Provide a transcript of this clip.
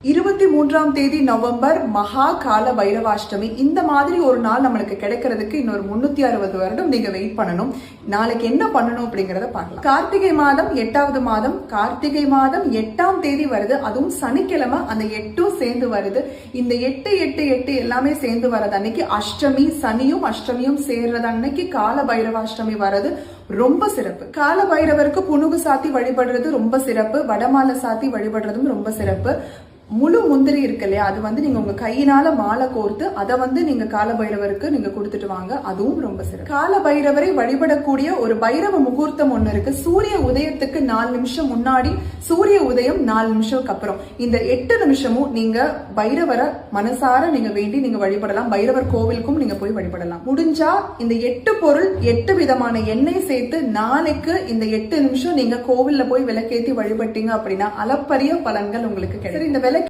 23ஆம் தேதி நவம்பர் மகா கால பைரவாஷ்டமி. இந்த மாதிரி ஒரு நாள் நம்மளுக்கு கிடைக்கிறதுக்கு இன்னொரு 360 வருடம் நீங்க வெயிட் பண்ணணும். நாளைக்கு என்ன பண்ணணும் அப்படிங்கறத பார்க்கலாம். கார்த்திகை மாதம் 8வது மாதம், கார்த்திகை மாதம் 8ஆம் தேதி வருது. அதுவும் சனிக்கிழமை அந்த 8ம் சேர்ந்து வருது. இந்த 8 எல்லாமே சேர்ந்து வரது அன்னைக்கு அஷ்டமி, சனியும் அஷ்டமியும் சேர்றது அன்னைக்கு கால பைரவாஷ்டமி வரது ரொம்ப சிறப்பு. கால பைரவருக்கு புனுகு சாத்தி வழிபடுறது ரொம்ப சிறப்பு. வடமாலை சாத்தி வழிபடுறதும் ரொம்ப சிறப்பு. முழு முந்திரி இருக்கு இல்லையா, அது நீங்க உங்க கையினால மாலை கோர்த்து அதை நீங்க கால பைரவருக்கு நீங்க கொடுத்துட்டு வாங்க, அதுவும் ரொம்ப சிறப்பு. கால பைரவரை வழிபடக்கூடிய ஒரு பைரவ முகூர்த்தம் ஒண்ணு இருக்கு. சூரிய உதயத்துக்கு 4 நிமிஷம் முன்னாடி, சூரிய உதயம் 4 நிமிஷத்துக்கு அப்புறம். இந்த 8 நிமிஷமும் நீங்க பைரவரை மனசார நீங்க வேண்டி நீங்க வழிபடலாம். பைரவர் கோவிலுக்கும் நீங்க போய் வழிபடலாம். முடிஞ்சா இந்த 8 பொருள் 8 விதமான எண்ணெய் சேர்த்து நாளைக்கு இந்த 8 நிமிஷம் நீங்க கோவில்ல போய் விளக்கேத்தி வழிபட்டீங்க அப்படின்னா அளப்பரிய பலன்கள் உங்களுக்கு கிடைக்கும். இந்த